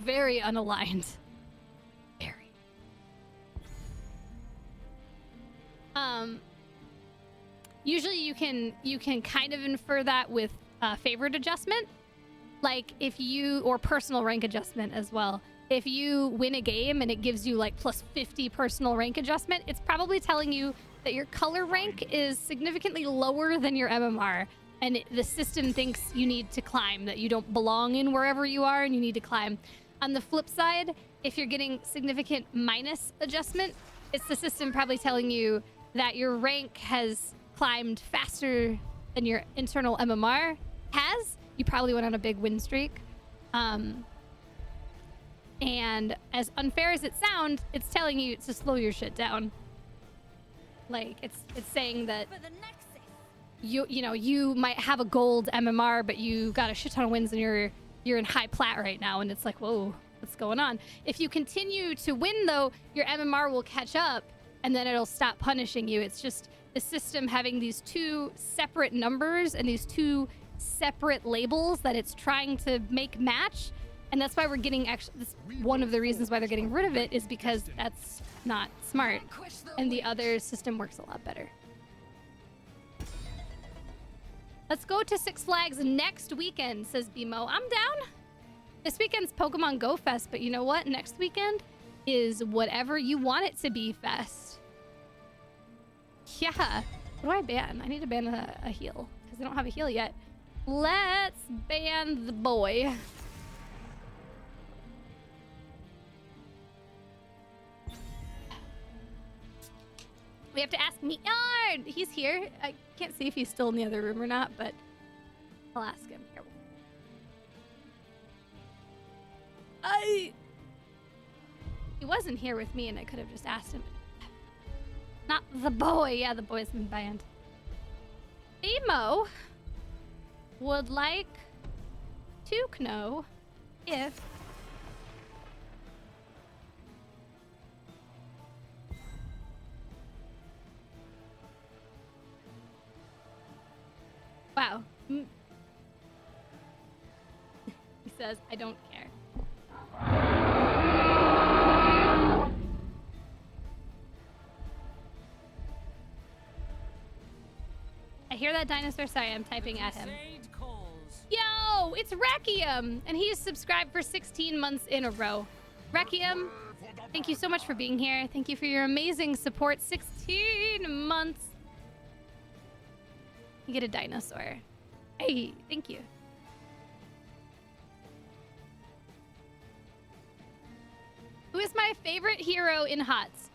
very unaligned. Very. Usually you can kind of infer that with favorite adjustment, like if you, or personal rank adjustment as well. If you win a game and it gives you like plus 50 personal rank adjustment, it's probably telling you that your color rank is significantly lower than your MMR, and the system thinks you need to climb, that you don't belong in wherever you are and you need to climb. On the flip side, if you're getting significant minus adjustment, it's the system probably telling you that your rank has climbed faster than your internal MMR has. You probably went on a big win streak. And as unfair as it sounds, it's telling you to slow your shit down. Like, it's saying that you might have a gold MMR, but you got a shit ton of wins and you're in high plat right now, and it's like, whoa, what's going on? If you continue to win though, your MMR will catch up and then it'll stop punishing you. It's just the system having these two separate numbers and these two separate labels that it's trying to make match. And that's why we're getting, actually, this, one of the reasons why they're getting rid of it is because that's not smart. And the other system works a lot better. Let's go to Six Flags next weekend, says BMO. I'm down. This weekend's Pokemon Go Fest, but you know what? Next weekend is whatever you want it to be fest. Yeah. What do I ban? I need to ban a heal because I don't have a heal yet. Let's ban the boy. We have to ask Meatyard. He's here. I can't see if he's still in the other room or not, but I'll ask him. Here. He wasn't here with me, and I could have just asked him. Not the boy. Yeah, the boy's been banned. Emo would like to know if wow. He says, I don't care. I hear that dinosaur. Sorry, I'm typing at him. Yo, it's Requiem, and he's subscribed for 16 months in a row. Requiem, thank you so much for being here. Thank you for your amazing support. 16 months. You get a dinosaur. Hey, thank you. Who is my favorite hero in HOTS?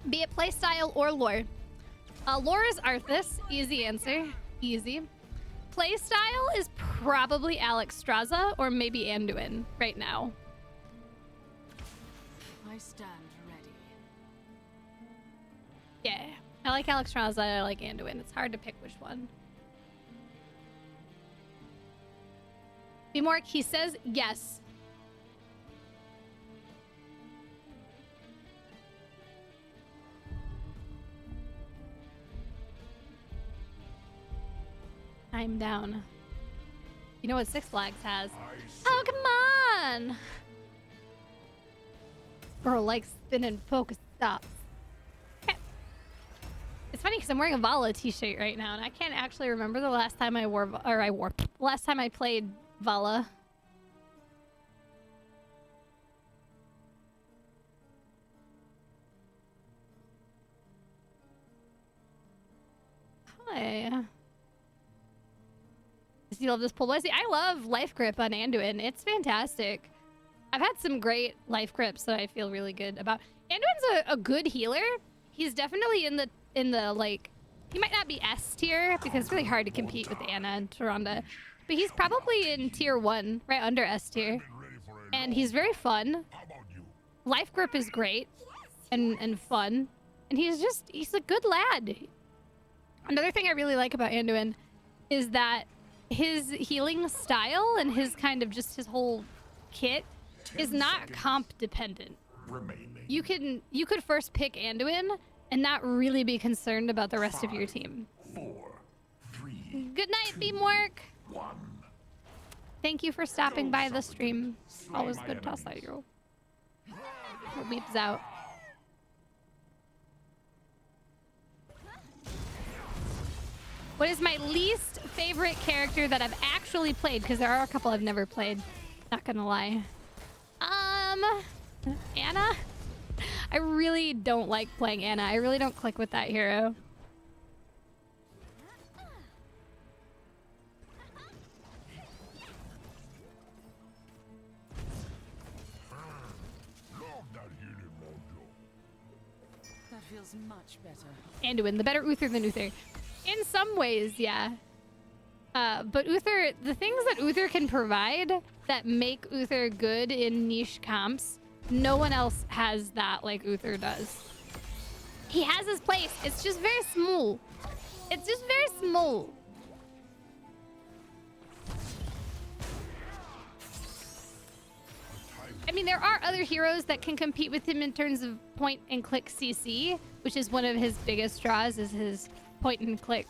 Be it playstyle or lore. Lore is Arthas. Easy answer. Easy. Playstyle is probably Alex Straza or maybe Anduin right now. I stand ready. Yeah. I like Alex Straza. I like Anduin. It's hard to pick which one. Bmork, he says yes. I'm down. You know what Six Flags has? Oh, come on! Bro likes spinning Pokestops. It's funny because I'm wearing a Vala t-shirt right now, and I can't actually remember the last time I last time I played Vala. Hi. Do you love this pull? I love Life Grip on Anduin. It's fantastic. I've had some great Life Grips that I feel really good about. Anduin's a good healer. He's definitely in the like, he might not be S tier because it's really hard to compete with Anna and Tyrande, but he's probably in tier 1, right under S tier. And he's very fun. Life Grip is great and fun. And he's a good lad. Another thing I really like about Anduin is that his healing style and his kind of just his whole kit is not comp dependent. You could first pick Anduin and not really be concerned about the rest of your team. 4, 3. Good night, Beamwork. 1. Thank you for stopping by the stream. Always good to toss that yo. Weeps out. What is my least favorite character that I've actually played? Because there are a couple I've never played. Not gonna lie. Anna? I really don't like playing Anna. I really don't click with that hero. That feels much better. Anduin, the better Uther than Uther. In some ways, yeah. But Uther, the things that Uther can provide that make Uther good in niche comps, no one else has that like Uther does. He has his place. It's just very small. It's just very small. I mean, there are other heroes that can compete with him in terms of point and click CC, which is one of his biggest draws, is his point and click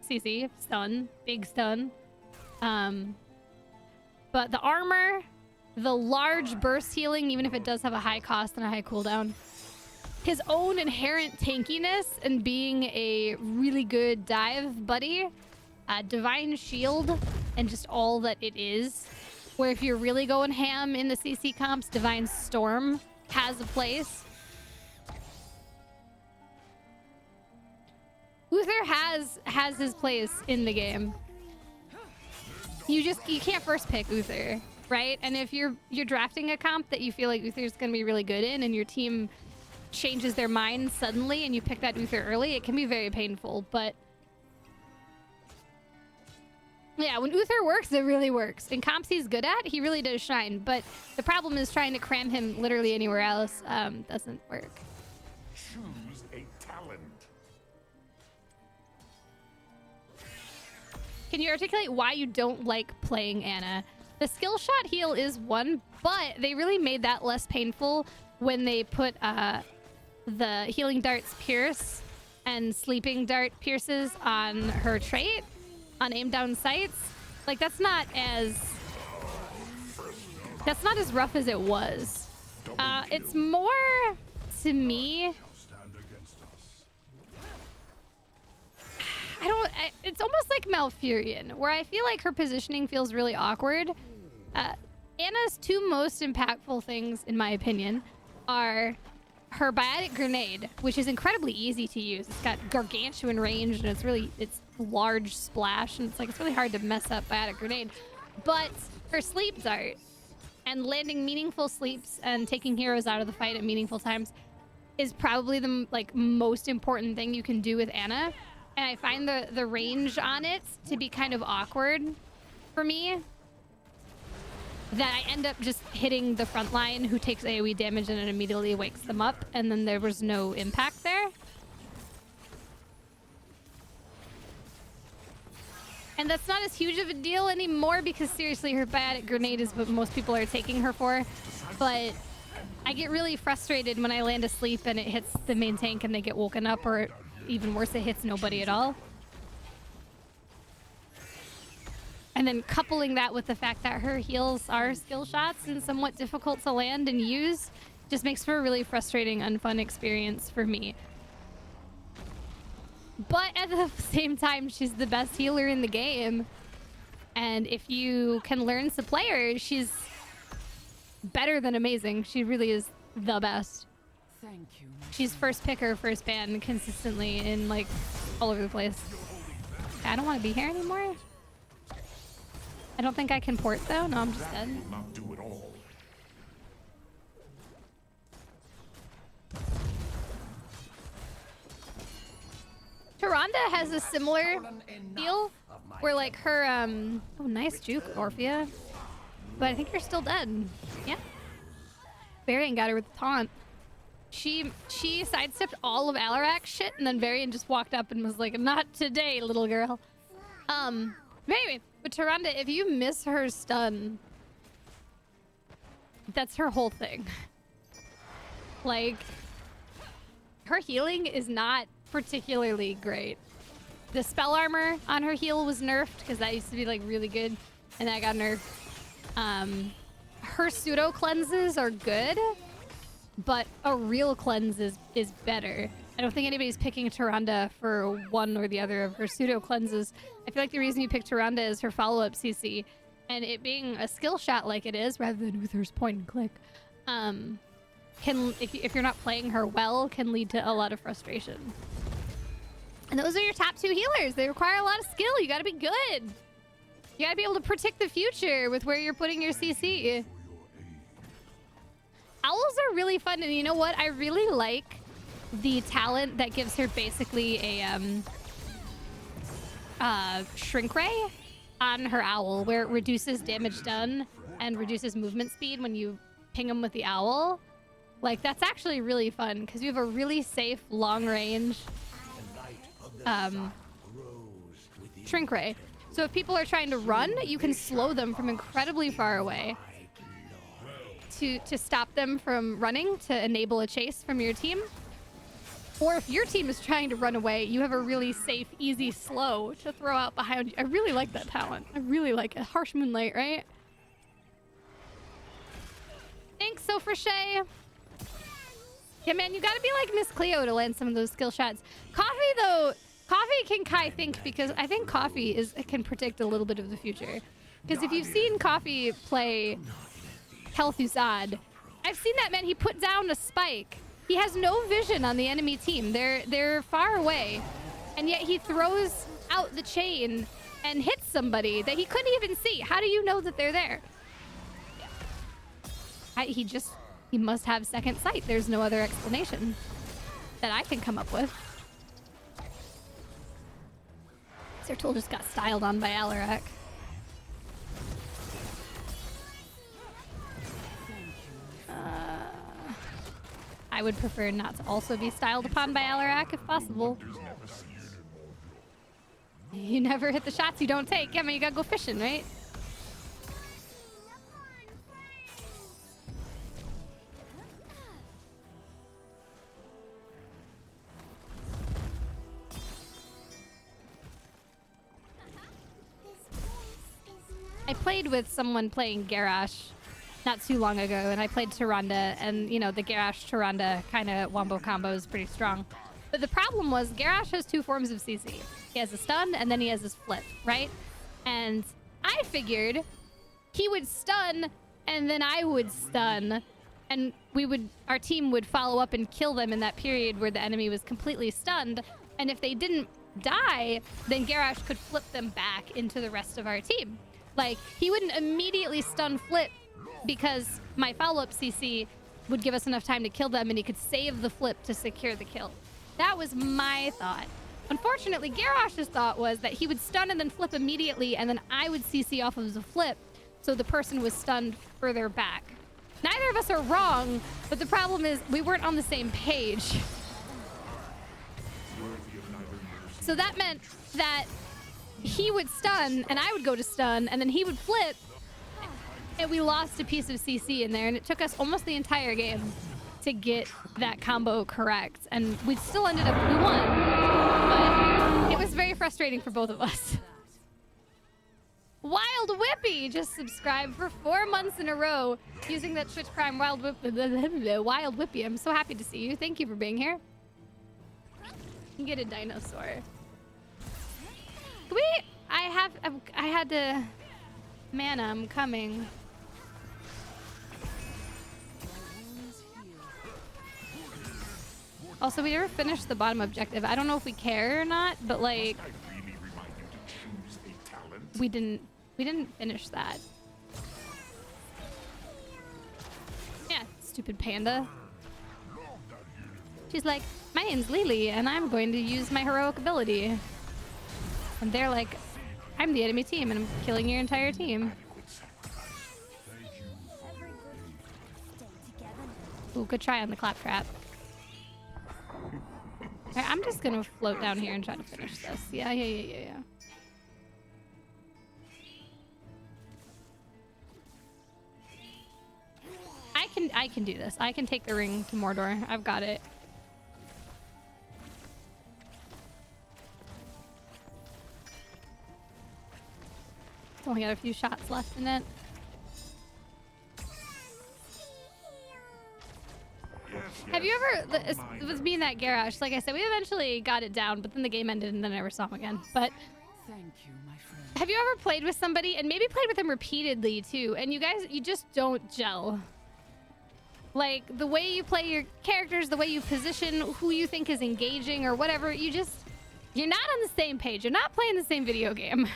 CC, stun, big stun. But the armor, the large burst healing, even if it does have a high cost and a high cooldown, his own inherent tankiness and being a really good dive buddy, divine shield, and just all that it is. Where if you're really going ham in the CC comps, Divine Storm has a place. Uther has his place in the game. You can't first pick Uther, right? And if you're drafting a comp that you feel like Uther's gonna be really good in, and your team changes their mind suddenly, and you pick that Uther early, it can be very painful. But yeah, when Uther works, it really works. In comps he's good at, he really does shine. But the problem is trying to cram him literally anywhere else doesn't work. Choose a talent. Can you articulate why you don't like playing Anna? The skill shot heal is one, but they really made that less painful when they put the healing darts pierce and sleeping dart pierces on her trait. On aim down sights, like that's not as rough as it was. It's more to me. It's almost like Malfurion, where I feel like her positioning feels really awkward. Anna's two most impactful things, in my opinion, are her biotic grenade, which is incredibly easy to use. It's got gargantuan range and it's large splash, and it's really hard to mess up biotic grenade. But her sleep dart and landing meaningful sleeps and taking heroes out of the fight at meaningful times is probably the most important thing you can do with Anna. And I find the range on it to be kind of awkward for me, that I end up just hitting the front line who takes AoE damage and it immediately wakes them up, and then there was no impact there. And that's not as huge of a deal anymore because seriously, her biotic grenade is what most people are taking her for. But I get really frustrated when I land asleep and it hits the main tank and they get woken up, or even worse, it hits nobody at all. And then coupling that with the fact that her heals are skill shots and somewhat difficult to land and use just makes for a really frustrating, unfun experience for me. But at the same time, she's the best healer in the game. And if you can learn to play her, she's better than amazing. She really is the best. Thank you. She's first picker, first ban consistently in all over the place. I don't want to be here anymore. I don't think I can port though. No, I'm just dead. Not do it all. Tyrande has a similar deal where her oh, nice juke, Orphea. But I think you're still dead. Yeah. Varian got her with the taunt. She sidestepped all of Alarak's shit, and then Varian just walked up and was like, "Not today, little girl." But anyway, with Tyrande, if you miss her stun, that's her whole thing. Her healing is not particularly great. The spell armor on her heal was nerfed because that used to be really good. and that got nerfed. Her pseudo cleanses are good, but a real cleanse is better. I don't think anybody's picking Tyrande for one or the other of her pseudo cleanses. I feel like the reason you pick Tyrande is her follow-up CC, and it being a skill shot like it is, rather than Uther's point and click, can, if you're not playing her well, can lead to a lot of frustration. And those are your top 2 healers. They require a lot of skill. You gotta be good. You gotta be able to predict the future with where you're putting your CC. Owls are really fun, and you know what? I really like the talent that gives her basically a shrink ray on her owl, where it reduces damage done and reduces movement speed when you ping them with the owl. Like, that's actually really fun because you have a really safe long range shrink ray. So if people are trying to run, you can slow them from incredibly far away to stop them from running, to enable a chase from your team. Or if your team is trying to run away, you have a really safe, easy slow to throw out behind you. I really like that talent. I really like it. Harsh Moonlight, right? Thanks, Sophrashay. Yeah, man, you gotta be like Miss Cleo to land some of those skill shots. Coffee, though, Coffee can Kai think, because I think Coffee can predict a little bit of the future. Because if you've seen Coffee play Kel'Thuzad, I've seen that, man. He put down a spike. He has no vision on the enemy team. They're far away, and yet he throws out the chain and hits somebody that he couldn't even see. How do you know that they're there? He must have second sight. There's no other explanation that I can come up with. Zertul just got styled on by Alarak. I would prefer not to also be styled upon by Alarak if possible. You never hit the shots you don't take. Yeah, man, you gotta go fishing, right? I played with someone playing Garrosh not too long ago, and I played Tyrande, and, you know, the Garrosh-Tyrande kind of wombo combo is pretty strong. But the problem was Garrosh has 2 forms of CC. He has a stun, and then he has his flip, right? And I figured he would stun, and then I would stun, and our team would follow up and kill them in that period where the enemy was completely stunned. And if they didn't die, then Garrosh could flip them back into the rest of our team. Like, he wouldn't immediately stun flip because my follow-up CC would give us enough time to kill them, and he could save the flip to secure the kill. That was my thought. Unfortunately, Garrosh's thought was that he would stun and then flip immediately, and then I would CC off of the flip, so the person was stunned further back. Neither of us are wrong, but the problem is we weren't on the same page. So that meant that he would stun, and I would go to stun, and then he would flip, and we lost a piece of CC in there, and it took us almost the entire game to get that combo correct. And we still ended up, we won, but it was very frustrating for both of us. Wild Whippy just subscribed for 4 months in a row using that Twitch Prime Wild Whippy. I'm so happy to see you. Thank you for being here. You can get a dinosaur. I had to, man, I'm coming. Also, we never finished the bottom objective. I don't know if we care or not, but like, we didn't finish that. Yeah, stupid panda. She's like, my name's Lily, and I'm going to use my heroic ability. And they're like, I'm the enemy team, and I'm killing your entire team. Ooh, good try on the claptrap. Right, I'm just gonna float down here and try to finish this. Yeah. I can do this. I can take the ring to Mordor. I've got it. only got a few shots left in it. Have you ever, it was me and that garage, like I said, we eventually got it down, but then the game ended and then I never saw him again. But Thank you, my friend. have you ever played with somebody, and maybe played with them repeatedly too, and you guys, you just don't gel? Like, the way you play your characters, the way you position who you think is engaging or whatever, you're not on the same page. You're not playing the same video game.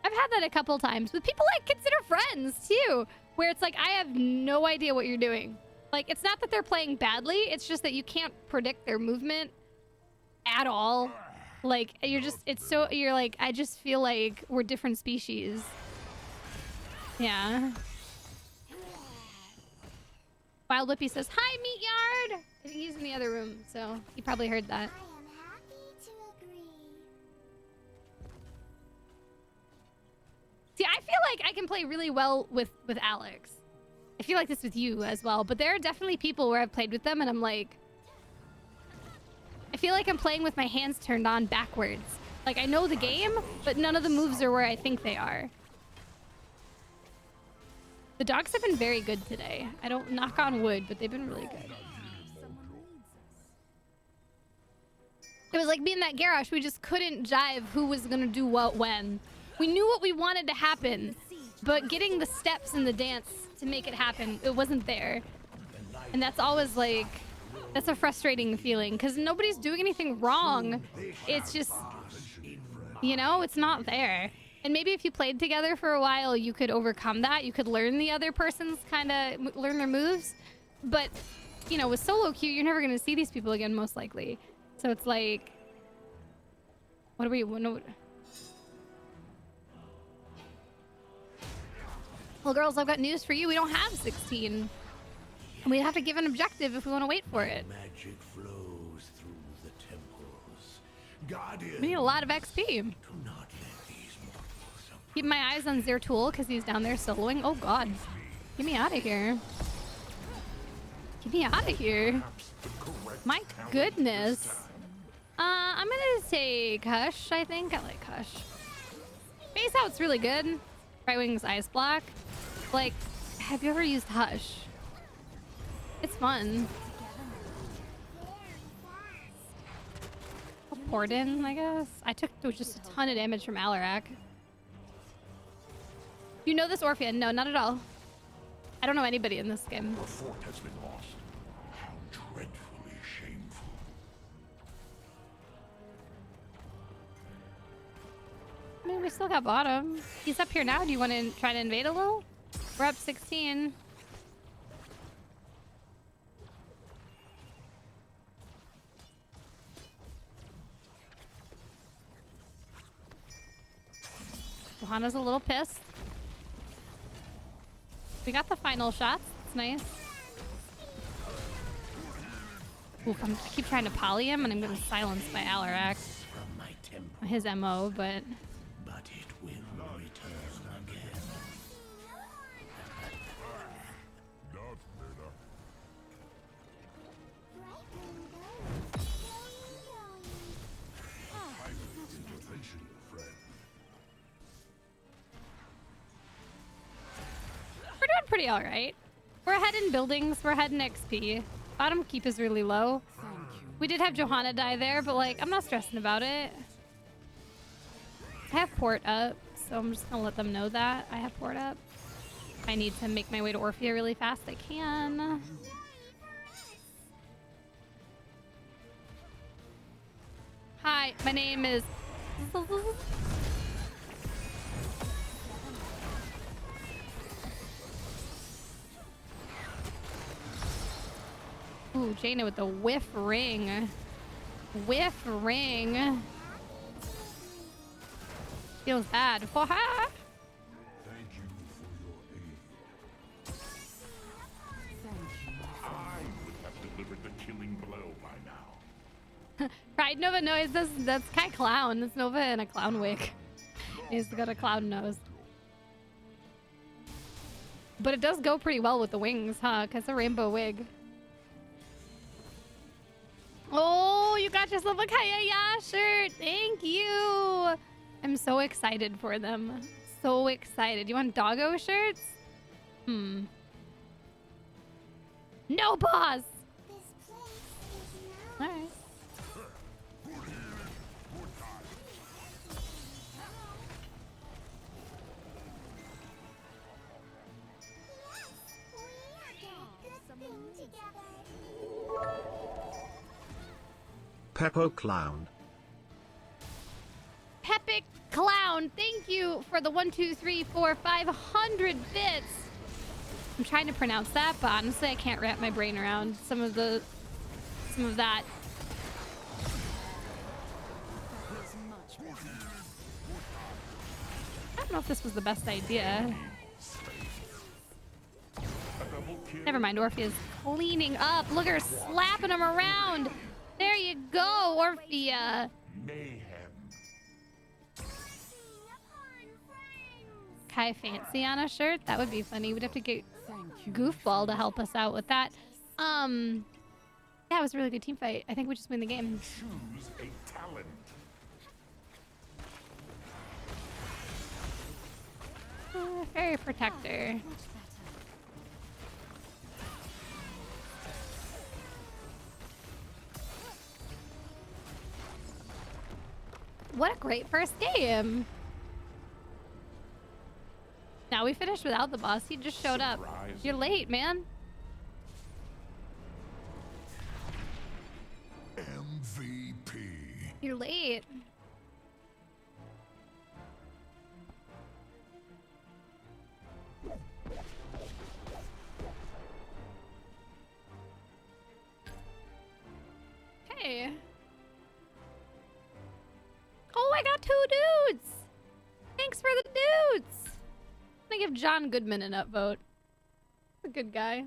I've had that a couple times with people I consider friends too, where it's like, I have no idea what you're doing. Like, it's not that they're playing badly, it's just that you can't predict their movement at all. Like, you're like, I just feel like we're different species. Yeah. Wild Whippy says, hi, Meat Yard! I think he's in the other room, so he probably heard that. I am happy to agree. See, I feel like I can play really well with Alex. I feel like this with you as well, but there are definitely people where I've played with them and I'm like, I feel like I'm playing with my hands turned on backwards. Like, I know the game, but none of the moves are where I think they are. The dogs have been very good today. I don't knock on wood, but they've been really good. It was like me in that garage. We just couldn't jive who was gonna do what when. We knew what we wanted to happen, but getting the steps in the dance to make it happen, it wasn't there. And that's always like, that's a frustrating feeling because nobody's doing anything wrong. It's just, you know, it's not there. And maybe if you played together for a while, you could overcome that. You could learn the other person's learn their moves. But, you know, with solo queue, you're never going to see these people again, most likely. So it's like, what do we want? Well, girls, I've got news for you. We don't have 16. And we have to give an objective if we want to wait for it. Magic flows through the temples. Guardian, We need a lot of XP. do not let these mortals Keep my eyes on Zertul because he's down there soloing. Oh, God. Get me out of here. Get me out of here. My goodness. I'm going to take Hush, I think. I like Hush. Base out's really good. Brightwing's Ice Block. Like, have you ever used Hush? It's fun. Porden, I guess. I took just a ton of damage from Alarak. You know this Orphean? No, not at all. I don't know anybody in this game. The fort has been lost. How dreadfully shameful. I mean, we still got bottom. He's up here now. Do you want to try to invade a little? We're up 16. Johanna's a little pissed. We got the final shots. It's nice. Oof, I keep trying to poly him, and I'm getting silenced by Alarak. from my temple, His MO, but but it will return again. Darth Vader. Intervention, friend. we're doing pretty all right. We're ahead in buildings. We're ahead in XP. Bottom keep is really low. Thank you. We did have Johanna die there, but like, I'm not stressing about it. I have port up, so I'm just gonna let them know that I have port up. If I need to make my way to Orphea really fast, I can. Hi, my name is... Ooh, Jaina with the whiff ring. Whiff ring. Feels bad for her. Thank you for your aid. Thank you. I would have delivered the killing blow by now. Pride Nova noise. That's Kai Clown. That's Nova in a clown wig. He's got a clown nose. But it does go pretty well with the wings, huh? Cause a rainbow wig. Oh, you got yourself a Kaya shirt. Thank you. I'm so excited for them. So excited. You want doggo shirts? No pause. This place is All now. right. Peppo Clown. Pepic Clown, thank you for the 500 bits. I'm trying to pronounce that, but honestly, I can't wrap my brain around some of that. I don't know if this was the best idea. Never mind, Orphea's cleaning up. Look at her slapping him around. There you go, Orphea. Mayhem. Kai Fancy on a shirt? That would be funny. We'd have to get Thank you. Goofball to help us out with that. Yeah, it was a really good team fight. I think we just win the game. Choose a talent. Fairy Protector. What a great first game. Now we finished without the boss. He just showed up. Surprise. You're late, man. MVP. You're late. Okay. Oh, I got 2 dudes. Thanks for the dudes. I'm gonna give John Goodman an upvote. A good guy.